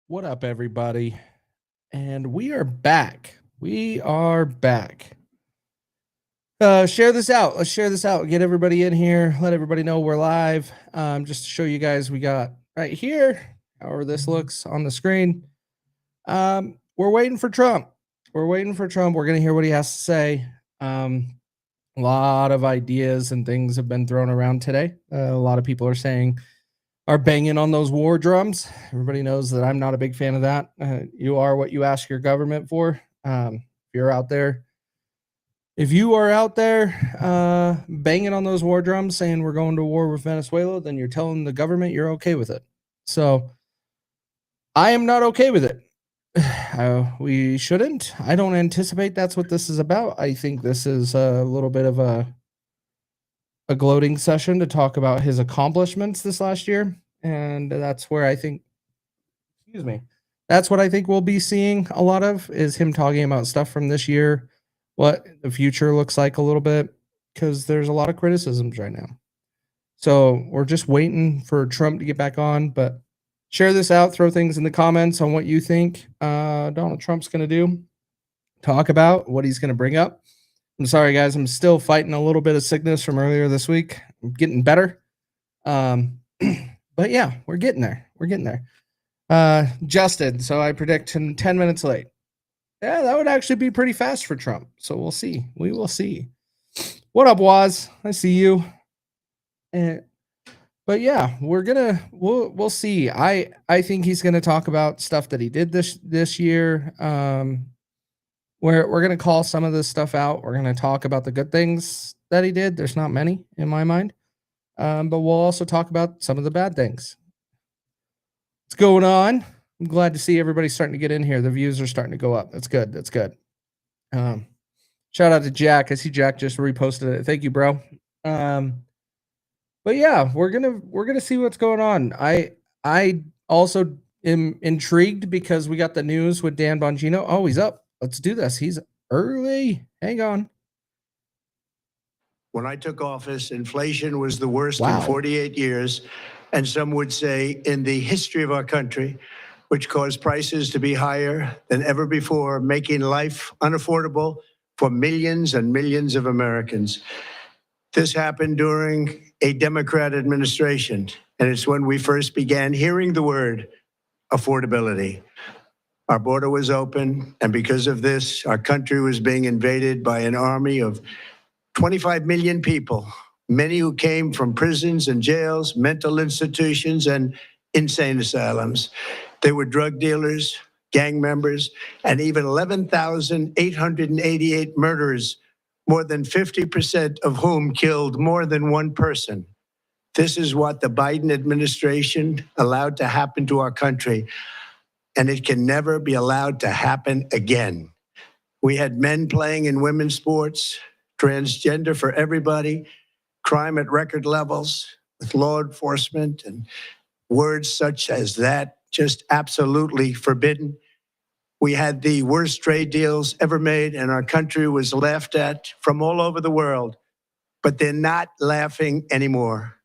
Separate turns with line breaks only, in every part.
What up, everybody? And we are back. We are back. Share this out. Let's share this out. Get everybody in here. Let everybody know we're live. Just to show you guys, we got right here, however this looks on the screen. We're waiting for Trump. We're waiting for Trump. We're going to hear what he has to say. A lot of ideas and things have been thrown around today. A lot of people are banging on those war drums. Everybody knows that I'm not a big fan of that. You are what you ask your government for. If you are out there banging on those war drums saying we're going to war with Venezuela, then you're telling the government you're okay with it. So I am not okay with it. We shouldn't. I don't anticipate that's what this is about. I think this is a little bit of a gloating session to talk about his accomplishments this last year. And that's what I think we'll be seeing a lot of is him talking about stuff from this year, what the future looks like a little bit, because there's a lot of criticisms right now. So we're just waiting for Trump to get back on, but share this out, throw things in the comments on what you think Donald Trump's going to do, talk about what he's going to bring up. I'm sorry, guys. I'm still fighting a little bit of sickness from earlier this week. I'm getting better. But yeah, we're getting there. We're getting there. Justin, so I predict 10 minutes late. Yeah, that would actually be pretty fast for Trump. So we'll see. We will see. What up, Waz? I see you. But yeah, we'll see. I think he's gonna talk about stuff that he did this year. We're going to call some of this stuff out. We're going to talk about the good things that he did. There's not many in my mind. But we'll also talk about some of the bad things. What's going on? I'm glad to see everybody starting to get in here. The views are starting to go up. That's good. That's good. Shout out to Jack. I see Jack just reposted it. Thank you, bro. But yeah, we're gonna see what's going on. I also am intrigued because we got the news with Dan Bongino. Oh, he's up. Let's do this. He's early. Hang on.
When I took office, inflation was the worst in 48 years, and some would say in the history of our country, which caused prices to be higher than ever before, making life unaffordable for millions and millions of Americans. This happened during a Democrat administration, and it's when we first began hearing the word affordability. Our border was open, and because of this, our country was being invaded by an army of 25 million people, many who came from prisons and jails, mental institutions, and insane asylums. They were drug dealers, gang members, and even 11,888 murderers, more than 50% of whom killed more than one person. This is what the Biden administration allowed to happen to our country, and it can never be allowed to happen again. We had men playing in women's sports, transgender for everybody, crime at record levels with law enforcement, and words such as that just absolutely forbidden. We had the worst trade deals ever made, and our country was laughed at from all over the world, but they're not laughing anymore.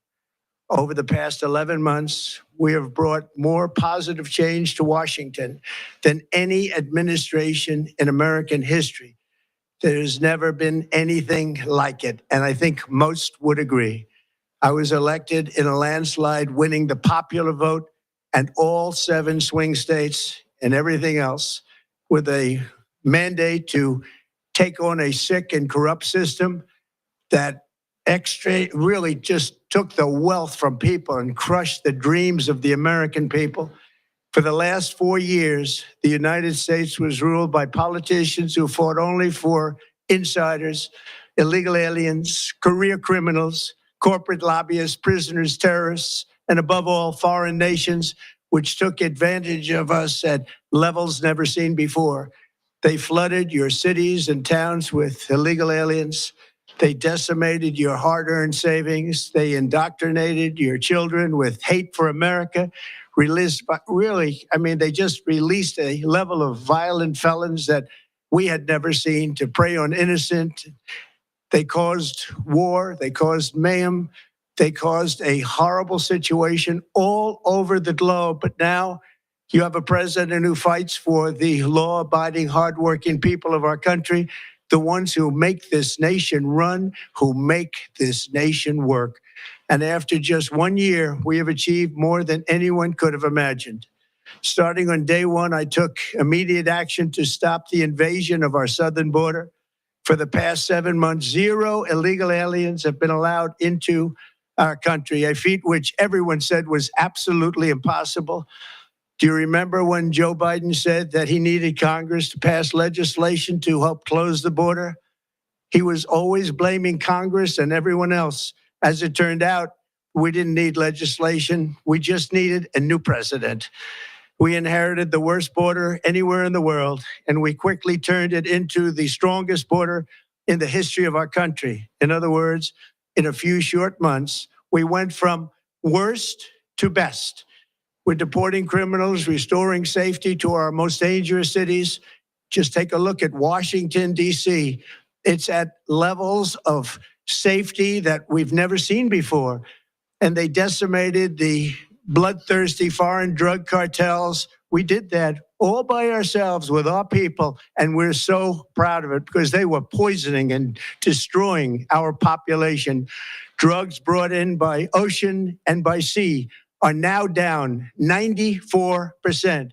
Over the past 11 months, we have brought more positive change to Washington than any administration in American history. There's never been anything like it, and I think most would agree. I was elected in a landslide, winning the popular vote and all 7 swing states and everything else, with a mandate to take on a sick and corrupt system that really just took the wealth from people and crushed the dreams of the American people. For the last 4 years, the United States was ruled by politicians who fought only for insiders, illegal aliens, career criminals, corporate lobbyists, prisoners, terrorists, and above all, foreign nations, which took advantage of us at levels never seen before. They flooded your cities and towns with illegal aliens. They decimated your hard-earned savings. They indoctrinated your children with hate for America. They just released a level of violent felons that we had never seen to prey on innocent. They caused war. They caused mayhem. They caused a horrible situation all over the globe. But now You have a president who fights for the law-abiding, hardworking people of our country, the ones who make this nation run, who make this nation work. And after just 1 year, we have achieved more than anyone could have imagined. Starting on day one, I took immediate action to stop the invasion of our southern border. For the past 7 months, 0 illegal aliens have been allowed into our country, a feat which everyone said was absolutely impossible. Do you remember when Joe Biden said that he needed Congress to pass legislation to help close the border? He was always blaming Congress and everyone else. As it turned out, we didn't need legislation. We just needed a new president. We inherited the worst border anywhere in the world, and we quickly turned it into the strongest border in the history of our country. In other words, in a few short months, we went from worst to best. We're deporting criminals, restoring safety to our most dangerous cities. Just take a look at Washington, D.C. It's at levels of safety that we've never seen before. And they decimated the bloodthirsty foreign drug cartels. We did that all by ourselves with our people, and we're so proud of it because they were poisoning and destroying our population. Drugs brought in by ocean and by sea are now down 94%.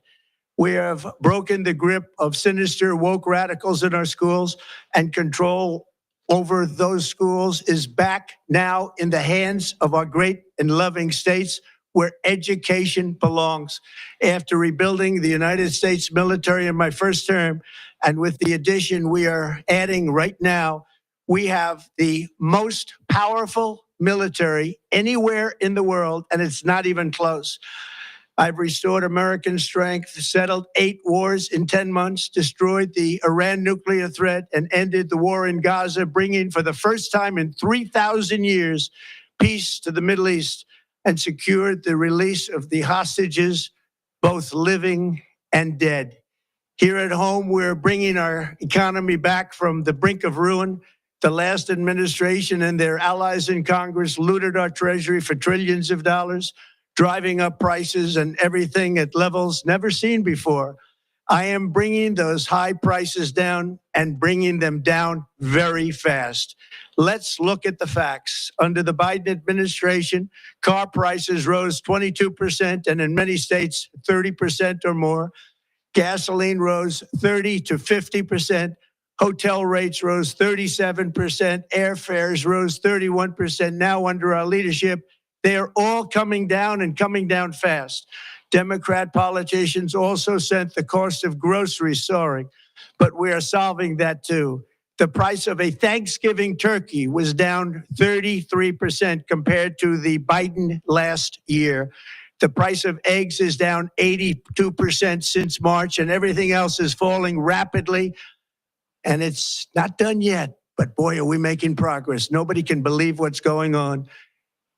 We have broken the grip of sinister woke radicals in our schools, and control over those schools is back now in the hands of our great and loving states where education belongs. After rebuilding the United States military in my first term, and with the addition we are adding right now, we have the most powerful military anywhere in the world, and it's not even close. I've restored American strength, settled 8 wars in 10 months, destroyed the Iran nuclear threat, and ended the war in Gaza, bringing for the first time in 3,000 years peace to the Middle East, and secured the release of the hostages, both living and dead. Here at home, we're bringing our economy back from the brink of ruin. The last administration and their allies in Congress looted our treasury for trillions of dollars, driving up prices and everything at levels never seen before. I am bringing those high prices down and bringing them down very fast. Let's look at the facts. Under the Biden administration, car prices rose 22%, and in many states, 30% or more. Gasoline rose 30 to 50%. Hotel rates rose 37%. Airfares rose 31%. Now, under our leadership, they are all coming down and coming down fast. Democrat politicians also sent the cost of groceries soaring, but we are solving that too. The price of a Thanksgiving turkey was down 33% compared to the Biden last year. The price of eggs is down 82% since March, and everything else is falling rapidly. And it's not done yet, but boy, are we making progress. Nobody can believe what's going on.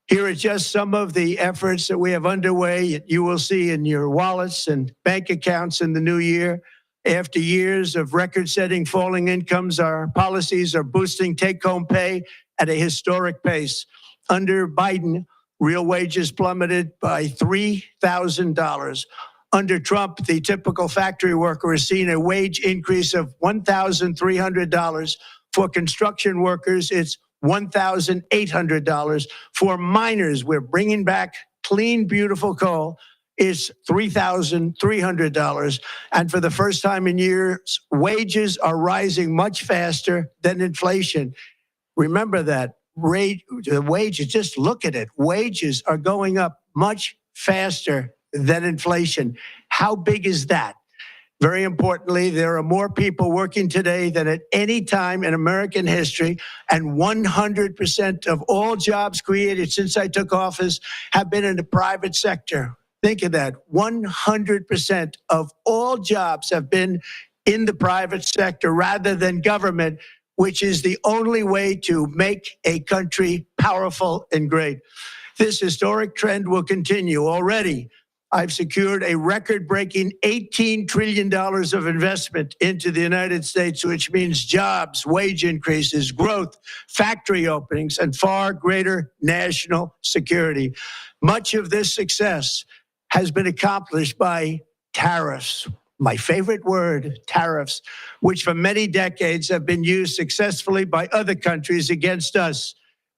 Here are just some of the efforts that we have underway. You will see in your wallets and bank accounts in the new year. After years of record-setting falling incomes, our policies are boosting take-home pay at a historic pace. Under Biden, real wages plummeted by $3,000. Under Trump, the typical factory worker has seen a wage increase of $1,300. For construction workers, it's $1,800. For miners, we're bringing back clean, beautiful coal. It's $3,300. And for the first time in years, wages are rising much faster than inflation. Remember that. The wages, just look at it. Wages are going up much faster than inflation. How big is that? Very importantly, there are more people working today than at any time in American history, and 100% of all jobs created since I took office have been in the private sector. Think of that. 100% of all jobs have been in the private sector rather than government, which is the only way to make a country powerful and great. This historic trend will continue. Already, I've secured a record-breaking $18 trillion of investment into the United States, which means jobs, wage increases, growth, factory openings, and far greater national security. Much of this success has been accomplished by tariffs. My favorite word, tariffs, which for many decades have been used successfully by other countries against us,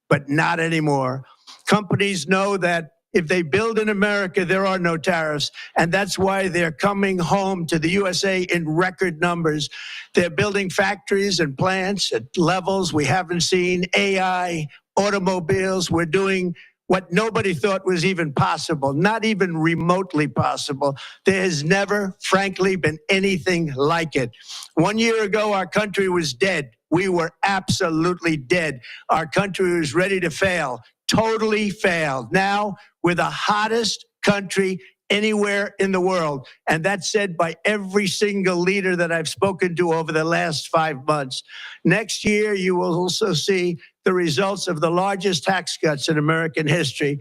but not anymore. Companies know that if they build in America, there are no tariffs. And that's why they're coming home to the USA in record numbers. They're building factories and plants at levels we haven't seen, AI, automobiles. We're doing what nobody thought was even possible, not even remotely possible. There has never, frankly, been anything like it. 1 year ago, our country was dead. We were absolutely dead. Our country was ready to fail, totally failed. Now, we're the hottest country anywhere in the world. And that's said by every single leader that I've spoken to over the last 5 months. Next year, you will also see the results of the largest tax cuts in American history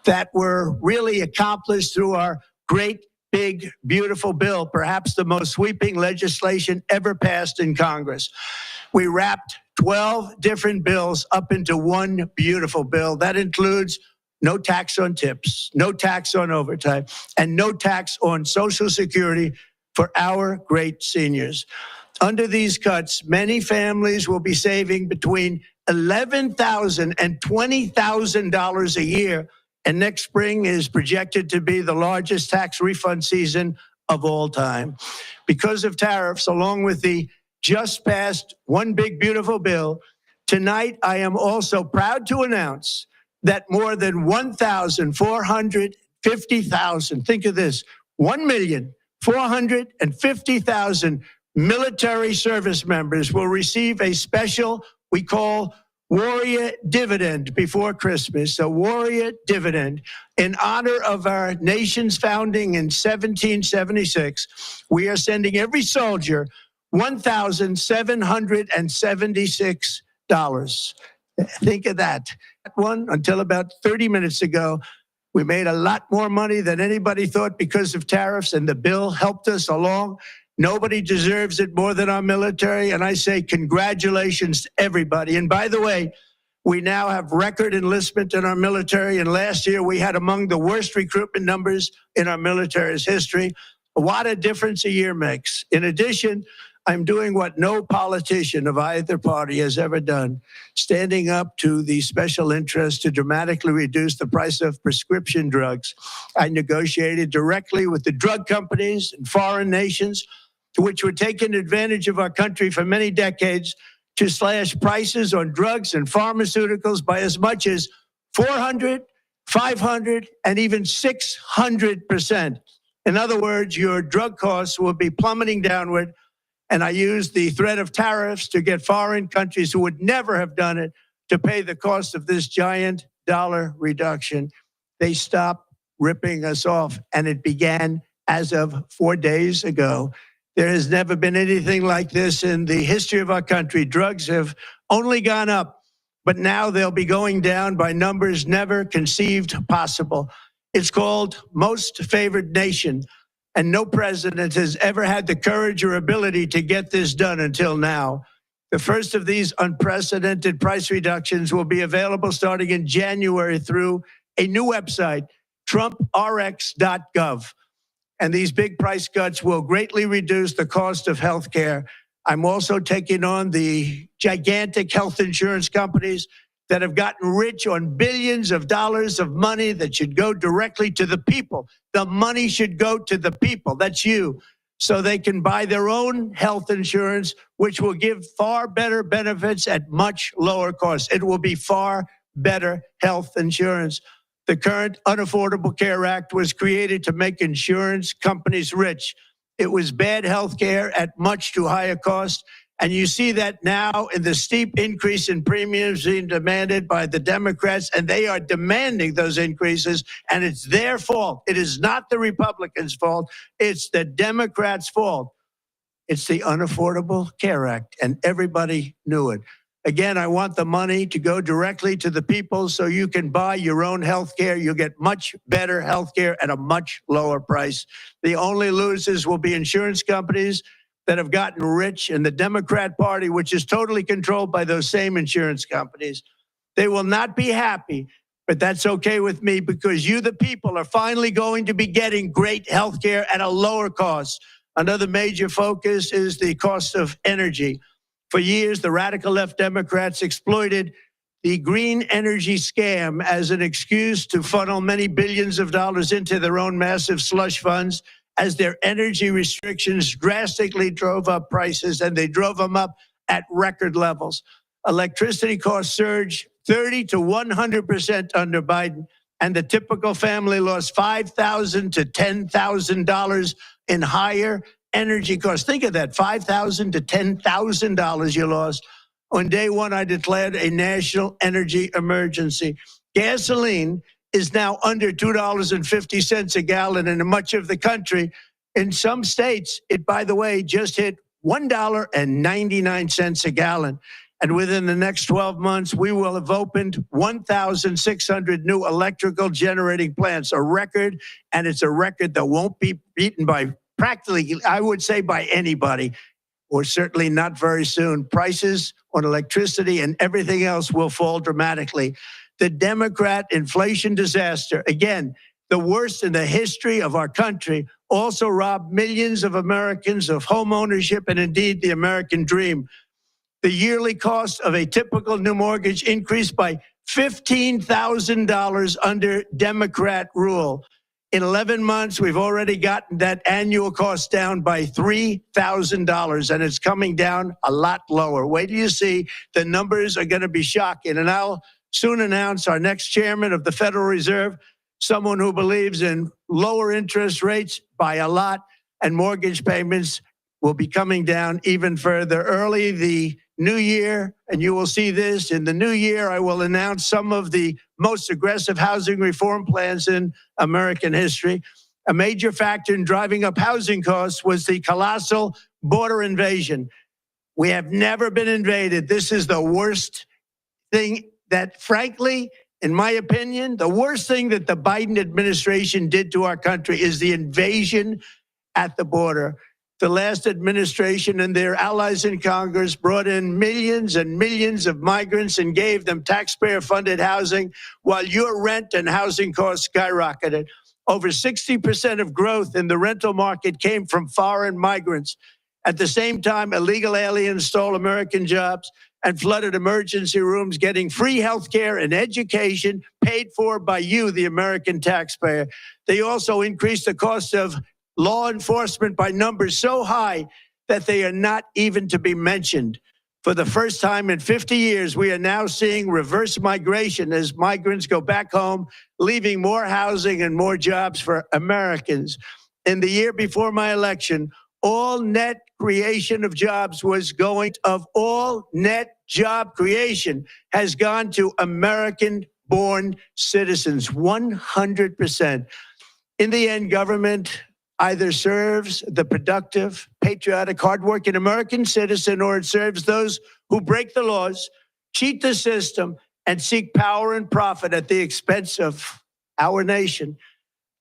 that were really accomplished through our great, big, beautiful bill, perhaps the most sweeping legislation ever passed in Congress. We wrapped 12 different bills up into one beautiful bill. That includes no tax on tips, no tax on overtime, and no tax on Social Security for our great seniors. Under these cuts, many families will be saving between $11,000 and $20,000 a year. And next spring is projected to be the largest tax refund season of all time. Because of tariffs, along with the just passed One Big Beautiful Bill, tonight I am also proud to announce that more than 1,450,000, think of this, 1,450,000 military service members will receive a special, we call Warrior Dividend before Christmas, a Warrior Dividend in honor of our nation's founding in 1776. We are sending every soldier $1,776. Think of that. One, until about 30 minutes ago, we made a lot more money than anybody thought because of tariffs, and the bill helped us along. Nobody deserves it more than our military, and I say congratulations to everybody. And by the way, we now have record enlistment in our military, and last year we had among the worst recruitment numbers in our military's history. What a difference a year makes. In addition, I'm doing what no politician of either party has ever done, standing up to the special interests to dramatically reduce the price of prescription drugs. I negotiated directly with the drug companies and foreign nations, which were taking advantage of our country for many decades, to slash prices on drugs and pharmaceuticals by as much as 400, 500, and even 600%. In other words, your drug costs will be plummeting downward. And I used the threat of tariffs to get foreign countries who would never have done it to pay the cost of this giant dollar reduction. They stopped ripping us off, and it began as of 4 days ago. There has never been anything like this in the history of our country. Drugs have only gone up, but now they'll be going down by numbers never conceived possible. It's called Most Favored Nation. And no president has ever had the courage or ability to get this done until now. The first of these unprecedented price reductions will be available starting in January through a new website, trumprx.gov. And these big price cuts will greatly reduce the cost of health care. I'm also taking on the gigantic health insurance companies that have gotten rich on billions of dollars of money that should go directly to the people. The money should go to the people. That's you. So they can buy their own health insurance, which will give far better benefits at much lower costs. It will be far better health insurance. The current Unaffordable Care Act was created to make insurance companies rich. It was bad health care at much too high a cost. And you see that now in the steep increase in premiums being demanded by the Democrats, and they are demanding those increases, and it's their fault. It is not the Republicans' fault. It's the Democrats' fault. It's the Unaffordable Care Act, and everybody knew it. Again, I want the money to go directly to the people so you can buy your own health care. You'll get much better health care at a much lower price. The only losers will be insurance companies that have gotten rich, and the Democrat Party, which is totally controlled by those same insurance companies. They will not be happy but that's okay with me because you, the people, are finally going to be getting great health care at a lower cost. Another major focus is the cost of energy. For years, the radical left Democrats exploited the green energy scam as an excuse to funnel many billions of dollars into their own massive slush funds as their energy restrictions drastically drove up prices, and they drove them up at record levels. Electricity costs surged 30 to 100% under Biden, and the typical family lost $5,000 to $10,000 in higher energy costs. Think of that, $5,000 to $10,000 you lost. On day one, I declared a national energy emergency. Gasoline is now under $2.50 a gallon in much of the country. In some states, it, by the way, just hit $1.99 a gallon. And within the next 12 months, we will have opened 1,600 new electrical generating plants, a record, and it's a record that won't be beaten by practically, I would say, by anybody, or certainly not very soon. Prices on electricity and everything else will fall dramatically. The Democrat inflation disaster, again, the worst in the history of our country, also robbed millions of Americans of home ownership and indeed the American dream. The yearly cost of a typical new mortgage increased by $15,000 under Democrat rule. In 11 months, we've already gotten that annual cost down by $3,000, and it's coming down a lot lower. Wait till you see. The numbers are going to be shocking. And I'll soon announce our next chairman of the Federal Reserve, someone who believes in lower interest rates by a lot, and mortgage payments will be coming down even further. Early the new year, and you will see this, in the new year, I will announce some of the most aggressive housing reform plans in American history. A major factor in driving up housing costs was the colossal border invasion. We have never been invaded. This is the worst thing that, frankly, in my opinion, the worst thing that the Biden administration did to our country is the invasion at the border. The last administration and their allies in Congress brought in millions and millions of migrants and gave them taxpayer-funded housing while your rent and housing costs skyrocketed. Over 60% of growth in the rental market came from foreign migrants. At the same time, illegal aliens stole American jobs and flooded emergency rooms, getting free health care and education paid for by you, the American taxpayer. They also increased the cost of law enforcement by numbers so high that they are not even to be mentioned. For the first time in 50 years, we are now seeing reverse migration as migrants go back home, leaving more housing and more jobs for Americans. In the year before my election, all net creation of jobs was going of all net job creation has gone to American-born citizens, 100%. In the end, government either serves the productive, patriotic, hardworking American citizen, or it serves those who break the laws, cheat the system, and seek power and profit at the expense of our nation.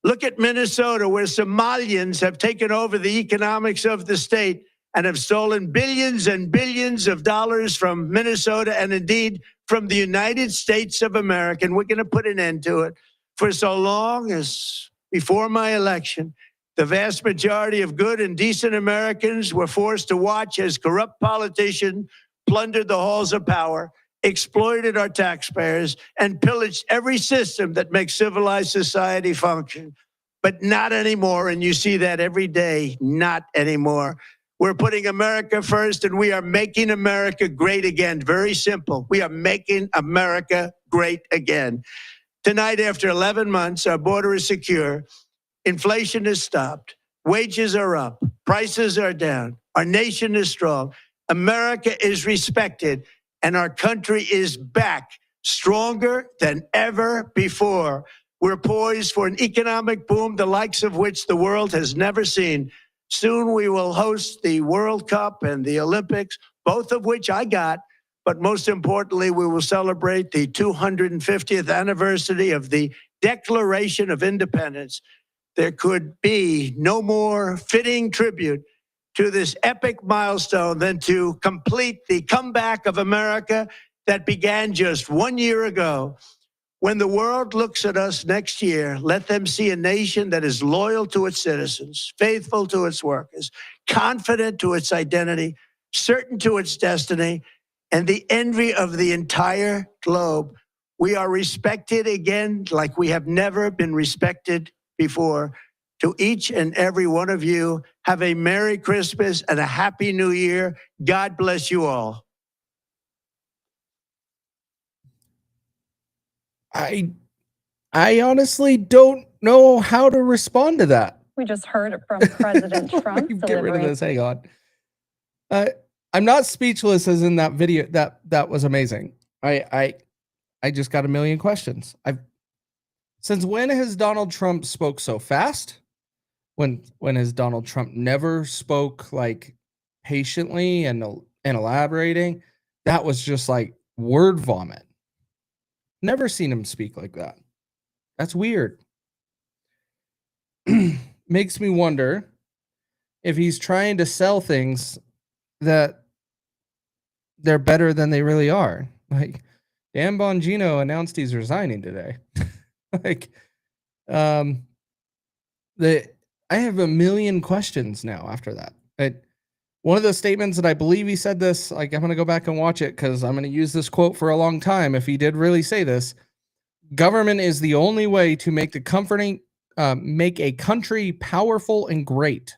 Look at Minnesota, where Somalians have taken over the economics of the state and have stolen billions and billions of dollars from Minnesota and indeed from the United States of America. And we're going to put an end to it. For so long as before my election, the vast majority of good and decent Americans were forced to watch as corrupt politicians plundered the halls of power, exploited our taxpayers, and pillaged every system that makes civilized society function. But not anymore, and you see that every day, not anymore. We're putting America first, and we are making America great again. Very simple. We are making America great again. Tonight, after 11 months, our border is secure. Inflation has stopped. Wages are up. Prices are down. Our nation is strong. America is respected. And our country is back, stronger than ever before. We're poised for an economic boom, the likes of which the world has never seen. Soon we will host the World Cup and the Olympics, both of which I got. But most importantly, we will celebrate the 250th anniversary of the Declaration of Independence. There could be no more fitting tribute to this epic milestone than to complete the comeback of America that began just 1 year ago. When the world looks at us next year, let them see a nation that is loyal to its citizens, faithful to its workers, confident to its identity, certain to its destiny, and the envy of the entire globe. We are respected again like we have never been respected before. To each and every one of you, have a Merry Christmas and a Happy New Year. God bless you all.
I honestly don't know how to respond to that.
We just heard from President Trump.
Get rid of this. Hang on. I'm not speechless as in that video. That was amazing. I just got a million questions. Since when has Donald Trump spoke so fast? When has Donald Trump never spoke like patiently and elaborating? That was just like word vomit. Never seen him speak like that. That's weird. Makes me wonder if he's trying to sell things that they're better than they really are. Like Dan Bongino announced he's resigning today. Like, I have a million questions now after that. One of the statements that I believe he said this, like I'm going to go back and watch it because I'm going to use this quote for a long time. If he did really say this, government is the only way to make make a country powerful and great.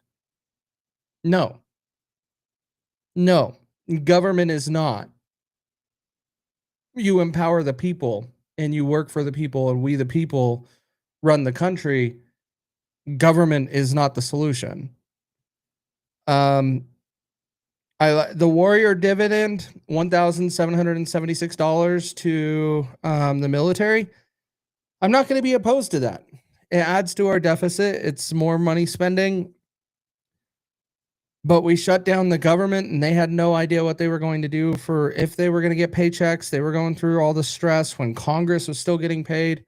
No, government is not. You empower the people and you work for the people, and we, the people, run the country. Government is not the solution. The Warrior dividend, $1,776 to the military. I'm not going to be opposed to that. It adds to our deficit. It's more money spending. But we shut down the government and they had no idea what they were going to do if they were going to get paychecks. They were going through all the stress when Congress was still getting paid.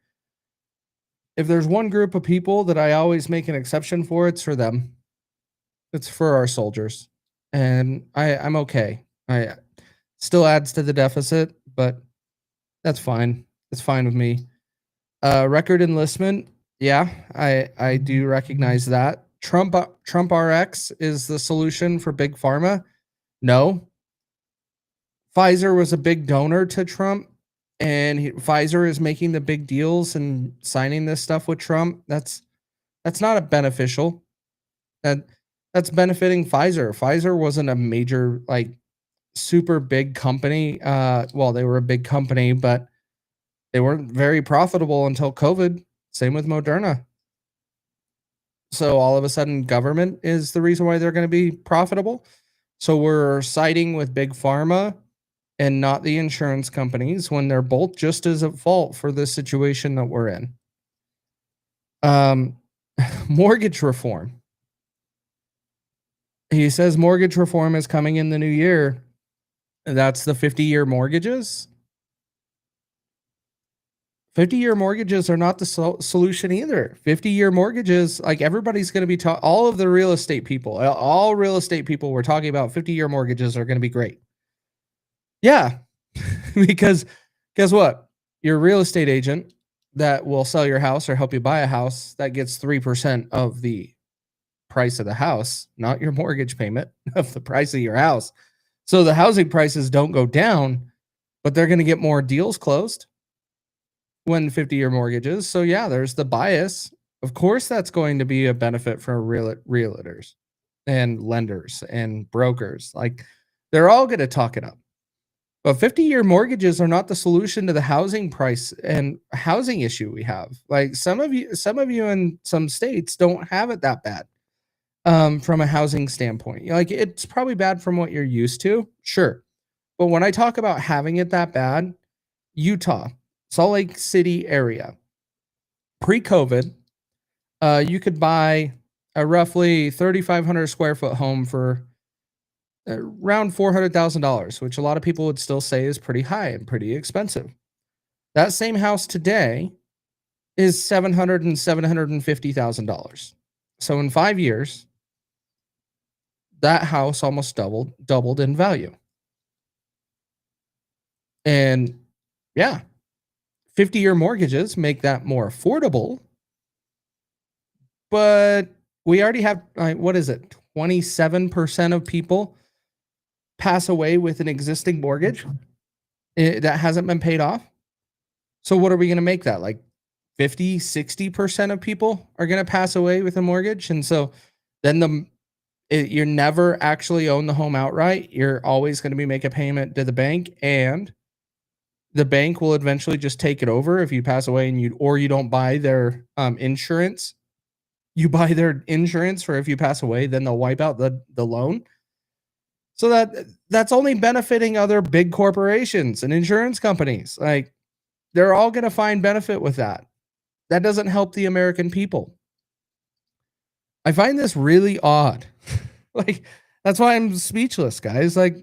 If there's one group of people that I always make an exception for, it's for them. It's for our soldiers. And I'm okay. I still adds to the deficit, but that's fine. It's fine with me. Record enlistment. Yeah, I do recognize that. Trump RX is the solution for big pharma. No. Pfizer was a big donor to Trump, and Pfizer is making the big deals and signing this stuff with Trump. That's not a beneficial. That's benefiting Pfizer. Pfizer wasn't a major, like, super big company. Well, they were a big company, but they weren't very profitable until COVID. Same with Moderna. So all of a sudden, government is the reason why they're going to be profitable. So we're siding with big pharma and not the insurance companies when they're both just as at fault for the situation that we're in. Mortgage reform. He says mortgage reform is coming in the new year. That's the 50-year mortgages. 50-year mortgages are not the solution either. 50-year mortgages, like everybody's going to be all of the real estate people, all real estate people we're talking about 50-year mortgages are going to be great. Yeah, because guess what? Your real estate agent that will sell your house or help you buy a house, that gets 3% of the price of the house, not your mortgage payment, of the price of your house. So the housing prices don't go down, but they're going to get more deals closed when 50-year mortgages. So yeah, there's the bias. Of course, that's going to be a benefit for realtors and lenders and brokers. Like, they're all going to talk it up. But 50-year mortgages are not the solution to the housing price and housing issue we have. Like, some of you in some states don't have it that bad from a housing standpoint. Like, it's probably bad from what you're used to, sure. But when I talk about having it that bad, Utah, Salt Lake City area, pre-COVID, you could buy a roughly 3,500 square foot home for around $400,000, which a lot of people would still say is pretty high and pretty expensive. That same house today is $700,000 and $750,000. So in 5 years, that house almost doubled in value. And yeah, 50-year mortgages make that more affordable. But we already have, what is it? 27% of people pass away with an existing mortgage that hasn't been paid off. So what are we going to make that? Like 50, 60% of people are going to pass away with a mortgage. And so then you're never actually own the home outright. You're always going to be make a payment to the bank, and the bank will eventually just take it over if you pass away and you don't buy their insurance. You buy their insurance for if you pass away, then they'll wipe out the loan. So that's only benefiting other big corporations and insurance companies. Like, they're all going to find benefit with that. That doesn't help the American people. I find this really odd. Like, that's why I'm speechless, guys. Like,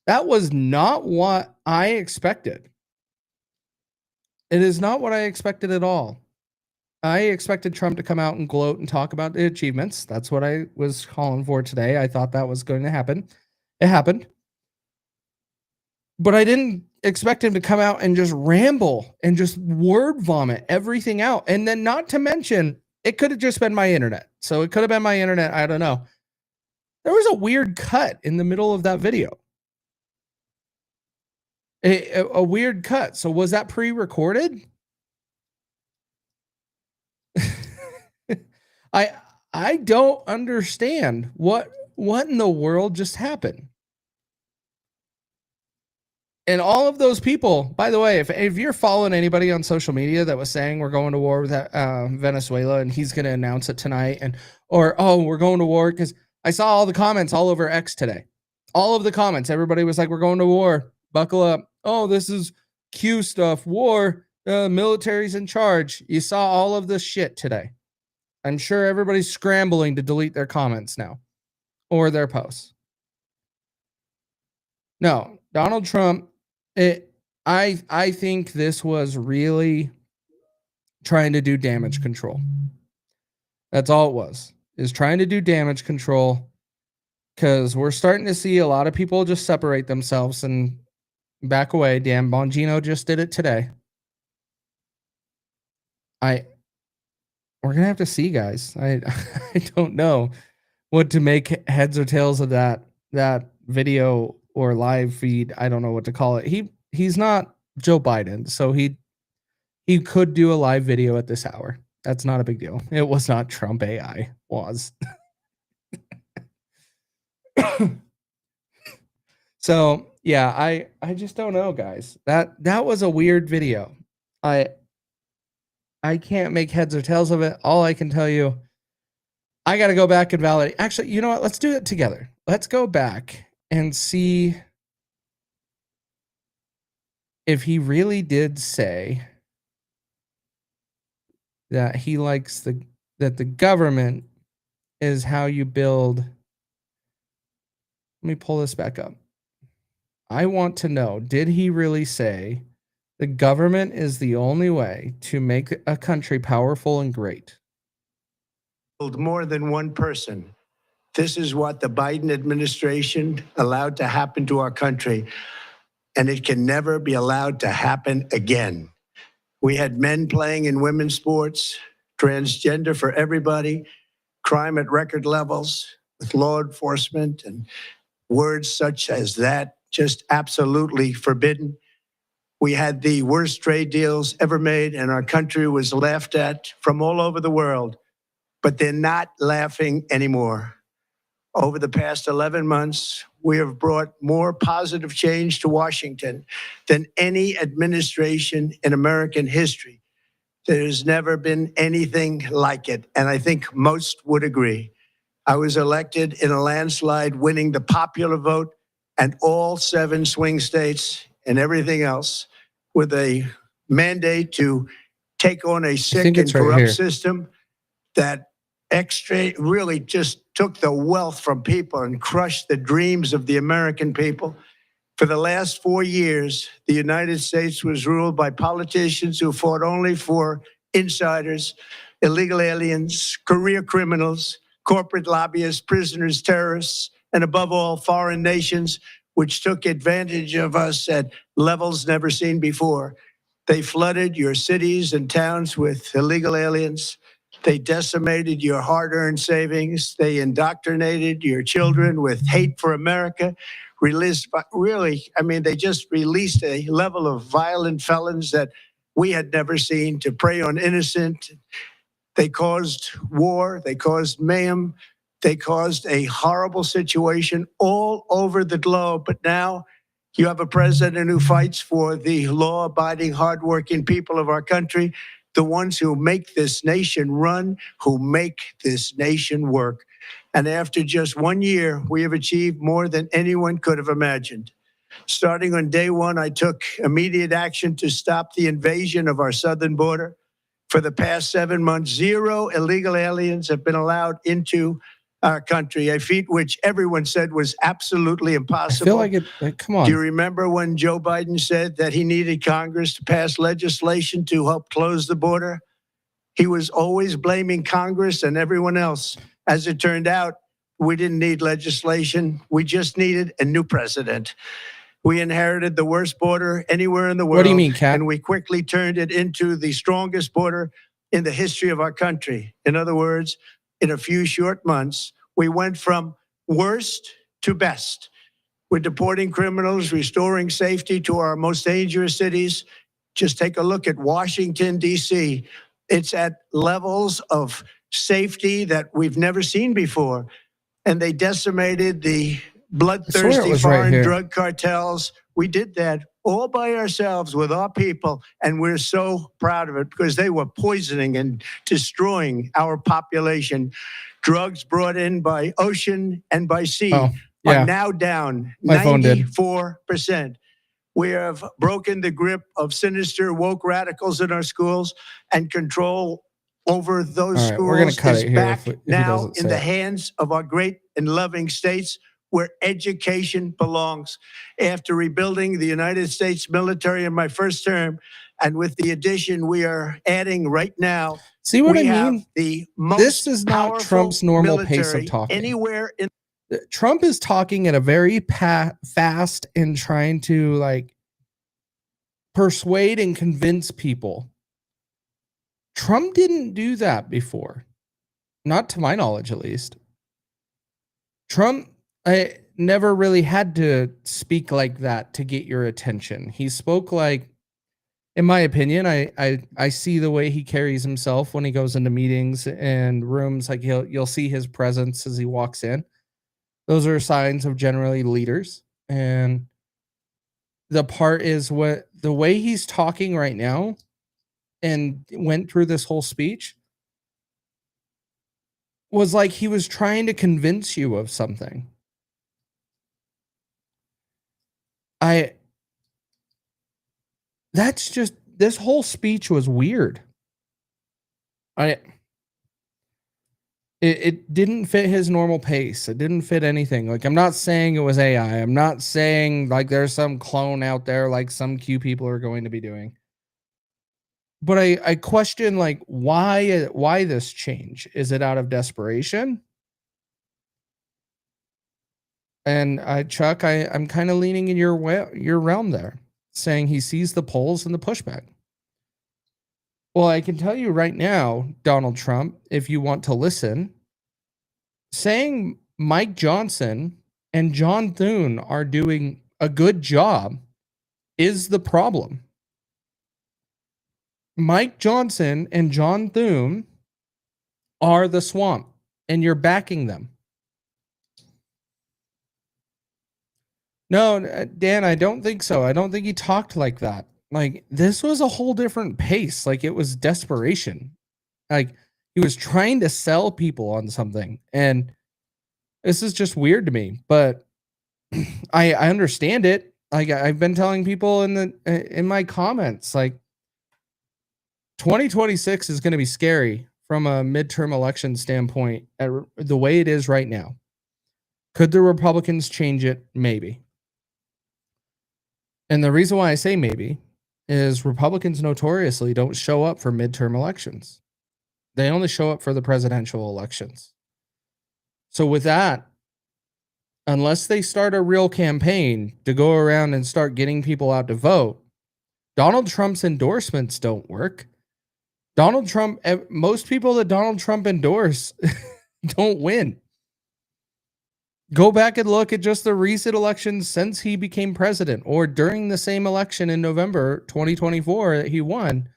that was not what I expected. It is not what I expected at all. I expected Trump to come out and gloat and talk about the achievements. That's what I was calling for today. I thought that was going to happen. It happened. But I didn't expect him to come out and just ramble and just word vomit everything out. And then, not to mention, it could have just been my internet. So it could have been my internet. I don't know. There was a weird cut in the middle of that video. A weird cut. So was that pre-recorded? I don't understand what in the world just happened. And all of those people, by the way, if you're following anybody on social media that was saying we're going to war with Venezuela and he's going to announce it tonight, or we're going to war, because I saw all the comments all over X today. All of the comments, everybody was like, we're going to war. Buckle up. Oh, this is Q stuff. War. Military's in charge. You saw all of this shit today. I'm sure everybody's scrambling to delete their comments now or their posts. No, Donald Trump, I think this was really trying to do damage control. That's all it was, is trying to do damage control, because we're starting to see a lot of people just separate themselves and back away. Dan Bongino just did it today. We're going to have to see, guys. I don't know what to make heads or tails of that video or live feed. I don't know what to call it. He's not Joe Biden, so he could do a live video at this hour. That's not a big deal. It was not Trump AI. Was. So, yeah, I just don't know, guys. That was a weird video. I can't make heads or tails of it. All I can tell you, I got to go back and validate. Actually, you know what? Let's do it together. Let's go back and see if he really did say that he likes that the government is how you build. Let me pull this back up. I want to know, did he really say the government is the only way to make a country powerful and great?
More than one person. This is what the Biden administration allowed to happen to our country, and it can never be allowed to happen again. We had men playing in women's sports, transgender for everybody, crime at record levels with law enforcement, and words such as that just absolutely forbidden. We had the worst trade deals ever made, and our country was laughed at from all over the world. But they're not laughing anymore. Over the past 11 months, we have brought more positive change to Washington than any administration in American history. There's never been anything like it, and I think most would agree. I was elected in a landslide, winning the popular vote and all 7 swing states and everything else, with a mandate to take on a sick and corrupt system that really just took the wealth from people and crushed the dreams of the American people. For the last 4 years, the United States was ruled by politicians who fought only for insiders, illegal aliens, career criminals, corporate lobbyists, prisoners, terrorists, and above all, foreign nations, which took advantage of us at levels never seen before. They flooded your cities and towns with illegal aliens. They decimated your hard-earned savings. They indoctrinated your children with hate for America. They just released a level of violent felons that we had never seen to prey on innocent. They caused war. They caused mayhem. They caused a horrible situation all over the globe. But now you have a president who fights for the law-abiding, hardworking people of our country, the ones who make this nation run, who make this nation work. And after just 1 year, we have achieved more than anyone could have imagined. Starting on day one, I took immediate action to stop the invasion of our southern border. For the past 7 months, 0 illegal aliens have been allowed into our country, a feat which everyone said was absolutely
I
impossible.
feel like come on.
Do you remember when Joe Biden said that he needed Congress to pass legislation to help close the border? He was always blaming Congress and everyone else. As it turned out, we didn't need legislation. We just needed a new president. We inherited the worst border anywhere in the world.
What do you mean, Kat?
And we quickly turned it into the strongest border in the history of our country. In other words, in a few short months, we went from worst to best. We're deporting criminals, restoring safety to our most dangerous cities. Just take a look at Washington, D.C. It's at levels of safety that we've never seen before. And they decimated the bloodthirsty foreign drug cartels. We did that all by ourselves with our people, and we're so proud of it because they were poisoning and destroying our population. Drugs brought in by ocean and by sea are now down 94%. We have broken the grip of sinister woke radicals in our schools, and control over those schools is back now in the hands of our great and loving states, where education belongs. After rebuilding the United States military in my first term, and with the addition we are adding right now,
see what I mean?
Have the most
this is not Trump's normal pace of talking.
Anywhere in
Trump is talking at a very fast and trying to like persuade and convince people. Trump didn't do that before. Not to my knowledge, at least. Trump I never really had to speak like that to get your attention. He spoke like, in my opinion, I see the way he carries himself when he goes into meetings and rooms. Like you'll see his presence as he walks in. Those are signs of generally leaders. And the part is what the way he's talking right now and went through this whole speech was like he was trying to convince you of something. That's just, this whole speech was weird. It didn't fit his normal pace. It didn't fit anything. Like, I'm not saying it was AI. I'm not saying like there's some clone out there like some Q people are going to be doing. But I question like why this change? Is it out of desperation? And Chuck, I'm kind of leaning in your realm there, saying he sees the polls and the pushback. Well, I can tell you right now, Donald Trump, if you want to listen, saying Mike Johnson and John Thune are doing a good job is the problem. Mike Johnson and John Thune are the swamp, and you're backing them. No, Dan, I don't think so. I don't think he talked like that. Like, this was a whole different pace. Like, it was desperation. Like, he was trying to sell people on something. And this is just weird to me. But I understand it. Like, I've been telling people in my comments, like, 2026 is going to be scary from a midterm election standpoint at the way it is right now. Could the Republicans change it? Maybe. And the reason why I say maybe is Republicans notoriously don't show up for midterm elections. They only show up for the presidential elections. So with that, unless they start a real campaign to go around and start getting people out to vote, Donald Trump's endorsements don't work. Donald Trump, most people that Donald Trump endorse don't win. Go back and look at just the recent elections since he became president or during the same election in November 2024 that he won.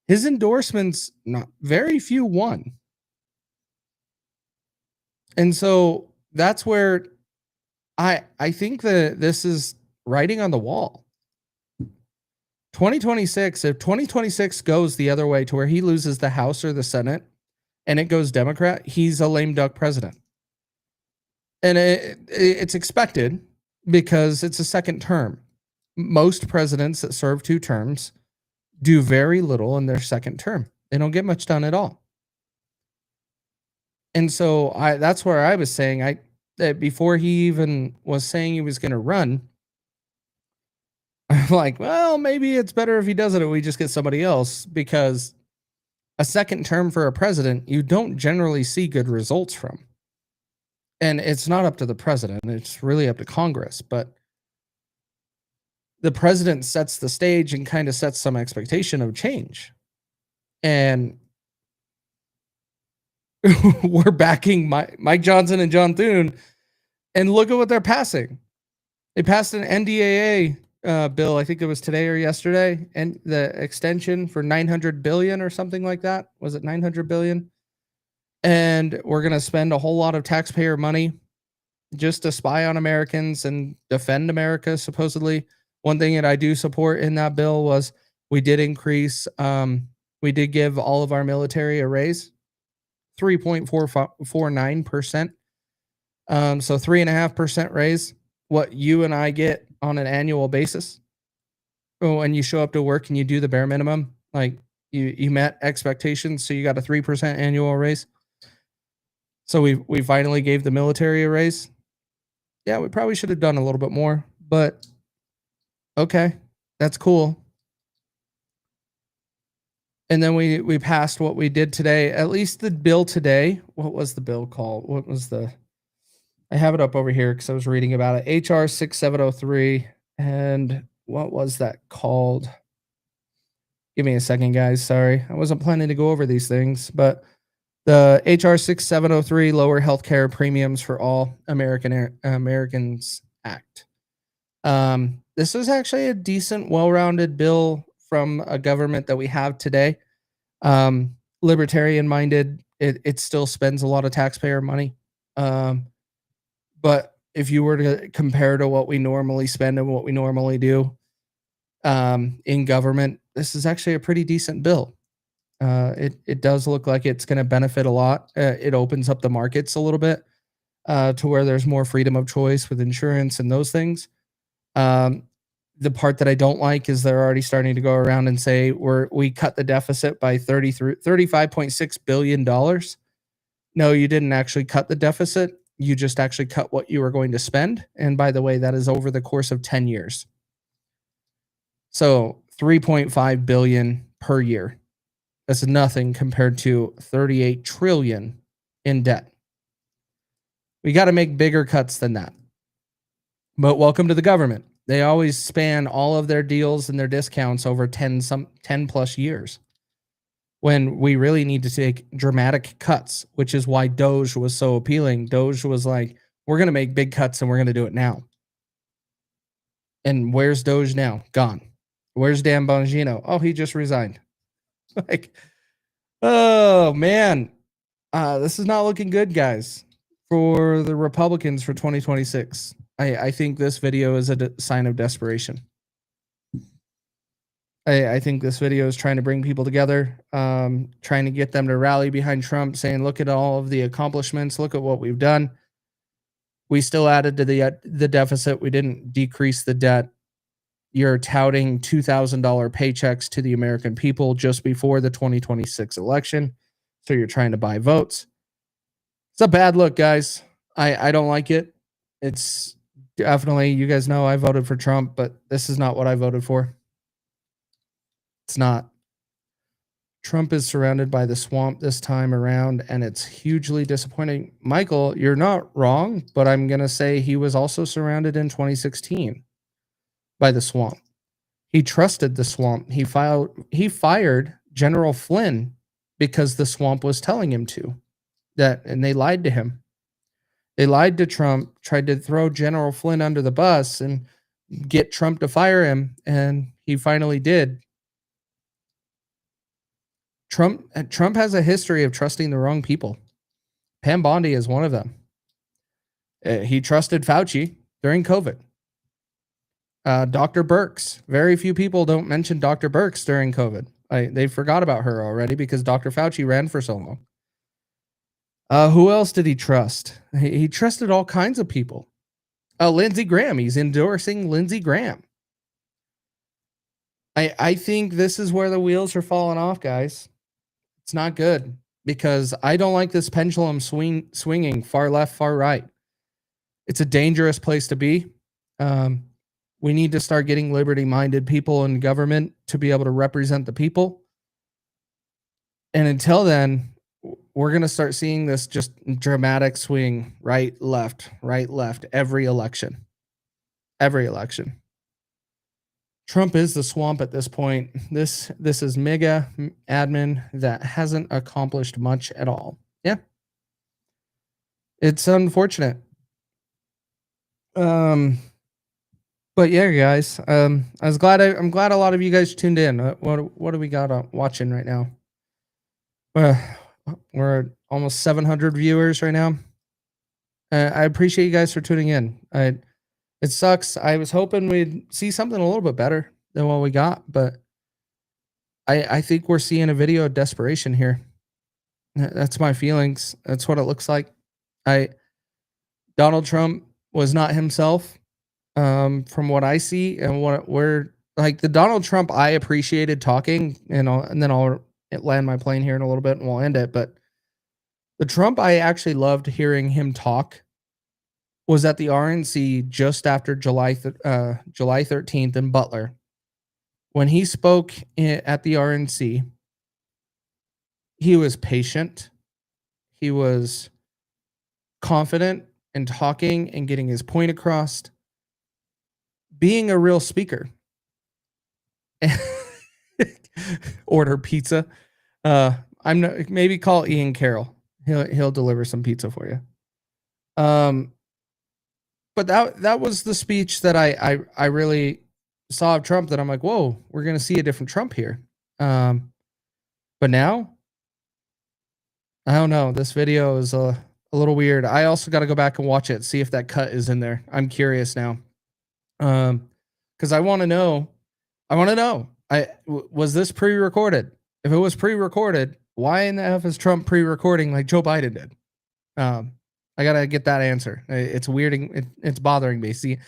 His endorsements, not very few won. And so that's where I think that this is writing on the wall. 2026, if 2026 goes the other way to where he loses the House or the Senate and it goes Democrat, he's a lame duck president. And it's expected because it's a second term. Most presidents that serve 2 terms do very little in their second term. They don't get much done at all. And so that's where I was saying that before he even was saying he was going to run, I'm like, well, maybe it's better if he doesn't and we just get somebody else, because a second term for a president, you don't generally see good results from. And it's not up to the president. It's really up to Congress. But the president sets the stage and kind of sets some expectation of change. And we're backing Mike Johnson and John Thune. And look at what they're passing. They passed an NDAA bill, I think it was today or yesterday, and the extension for $900 billion or something like that. Was it $900 billion? And we're going to spend a whole lot of taxpayer money just to spy on Americans and defend America, supposedly. One thing that I do support in that bill was we did increase, we did give all of our military a raise, 3.49%. So 3.5% raise, what you and I get on an annual basis. When you show up to work and you do the bare minimum, like you met expectations, so you got a 3% annual raise. So we finally gave the military a raise. Yeah, we probably should have done a little bit more, but okay, that's cool. And then we passed what we did today. At least the bill today. What was the bill called? What was I have it up over here because I was reading about it. HR 6703. And what was that called? Give me a second, guys. Sorry. I wasn't planning to go over these things, but the HR 6703 Lower Healthcare Premiums for All Americans Act. This is actually a decent, well-rounded bill from a government that we have today. Libertarian-minded. It still spends a lot of taxpayer money. But if you were to compare to what we normally spend and what we normally do in government, this is actually a pretty decent bill. It does look like it's going to benefit a lot. It opens up the markets a little bit to where there's more freedom of choice with insurance and those things. The part that I don't like is they're already starting to go around and say we cut the deficit by $35.6 billion. No, you didn't actually cut the deficit. You just actually cut what you were going to spend. And by the way, that is over the course of 10 years. So 3.5 billion per year. That's nothing compared to 38 trillion in debt. We got to make bigger cuts than that. But welcome to the government. They always span all of their deals and their discounts over 10 plus years, when we really need to take dramatic cuts, which is why Doge was so appealing. Doge was like, we're going to make big cuts and we're going to do it now. And where's Doge now? Gone. Where's Dan Bongino? Oh, he just resigned. Like, oh man, this is not looking good, guys, for the Republicans for 2026. I think this video is a sign of desperation. I think this video is trying to bring people together, trying to get them to rally behind Trump, saying, look at all of the accomplishments. Look at what we've done. We still added to the deficit. We didn't decrease the debt. You're touting $2,000 paychecks to the American people just before the 2026 election. So you're trying to buy votes. It's a bad look, guys. I don't like it. It's definitely, you guys know I voted for Trump, but this is not what I voted for. It's not. Trump is surrounded by the swamp this time around, and it's hugely disappointing. Michael, you're not wrong, but I'm going to say he was also surrounded in 2016 by the swamp. He trusted the swamp. He fired General Flynn because the swamp was telling him to. And they lied to him. They lied to Trump, tried to throw General Flynn under the bus and get Trump to fire him, and he finally did. Trump has a history of trusting the wrong people. Pam Bondi is one of them. He trusted Fauci during COVID. Dr. Birx. Very few people don't mention Dr. Birx during COVID. They forgot about her already because Dr. Fauci ran for so long. Who else did he trust? He trusted all kinds of people. Lindsey Graham. He's endorsing Lindsey Graham. I think this is where the wheels are falling off, guys. It's not good because I don't like this pendulum swinging far left, far right. It's a dangerous place to be. We need to start getting liberty-minded people in government to be able to represent the people. And until then, we're going to start seeing this just dramatic swing, right, left, every election. Every election. Trump is the swamp at this point. This is mega admin that hasn't accomplished much at all. Yeah. It's unfortunate. But yeah, guys, I'm glad a lot of you guys tuned in. What do we got watching right now? We're at almost 700 viewers right now. I appreciate you guys for tuning in. It sucks. I was hoping we'd see something a little bit better than what we got, but I think we're seeing a video of desperation here. That's my feelings. That's what it looks like. Donald Trump was not himself. From what I see and what we're like, the Donald Trump I appreciated talking, and then I'll land my plane here in a little bit and we'll end it. But the Trump I actually loved hearing him talk was at the RNC just after July 13th in Butler. When he spoke at the RNC, he was patient. He was confident in talking and getting his point across. Being a real speaker. Order pizza. I'm not, maybe call Ian Carroll. He'll deliver some pizza for you. But that was the speech that I really saw of Trump that I'm like, whoa, we're gonna see a different Trump here. But now, I don't know. This video is a little weird. I also got to go back and watch it, see if that cut is in there. I'm curious now. Because I want to know. Was this pre-recorded? If it was pre-recorded, why in the F is Trump pre-recording like Joe Biden did? I gotta get that answer. It's weirding. It's bothering me. See,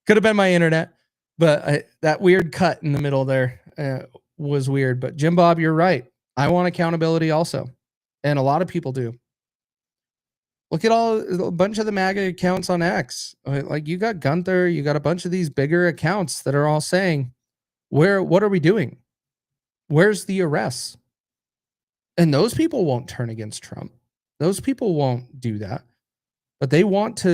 could have been my internet, but that weird cut in the middle there was weird. But Jim Bob, you're right. I want accountability also, and a lot of people do. Look at a bunch of the MAGA accounts on X. Like you got Gunther, you got a bunch of these bigger accounts that are all saying, what are we doing? Where's the arrests? And those people won't turn against Trump. Those people won't do that. But they want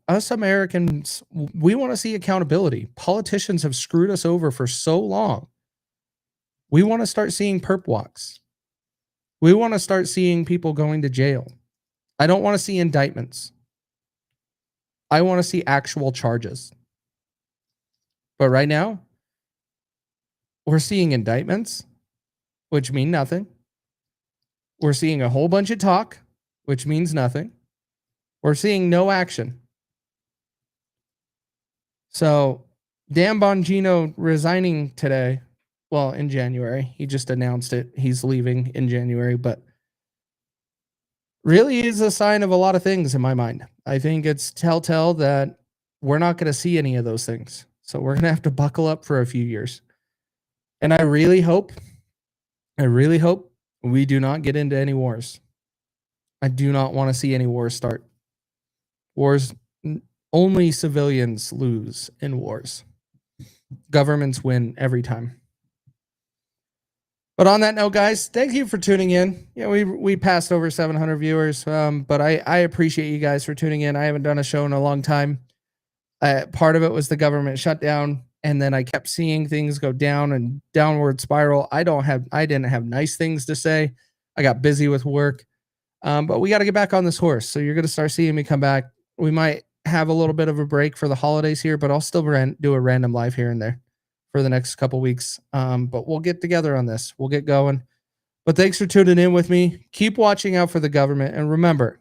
us Americans, we want to see accountability. Politicians have screwed us over for so long. We want to start seeing perp walks. We want to start seeing people going to jail. I don't want to see indictments. I want to see actual charges. But right now, we're seeing indictments, which mean nothing. We're seeing a whole bunch of talk, which means nothing. We're seeing no action. So, Dan Bongino resigning today. Well, in January. He just announced it. He's leaving in January, but really is a sign of a lot of things in my mind. I think it's telltale that we're not going to see any of those things. So we're going to have to buckle up for a few years. And I really hope we do not get into any wars. I do not want to see any wars start. Wars, only civilians lose in wars. Governments win every time. But on that note, guys, thank you for tuning in. Yeah, we passed over 700 viewers, but I appreciate you guys for tuning in. I haven't done a show in a long time. Part of it was the government shutdown, and then I kept seeing things go down and downward spiral. I didn't have nice things to say. I got busy with work. But we got to get back on this horse. So you're going to start seeing me come back. We might have a little bit of a break for the holidays here, but I'll still do a random live here and there for the next couple weeks. But we'll get together on this. We'll get going. But thanks for tuning in with me. Keep watching out for the government. And remember,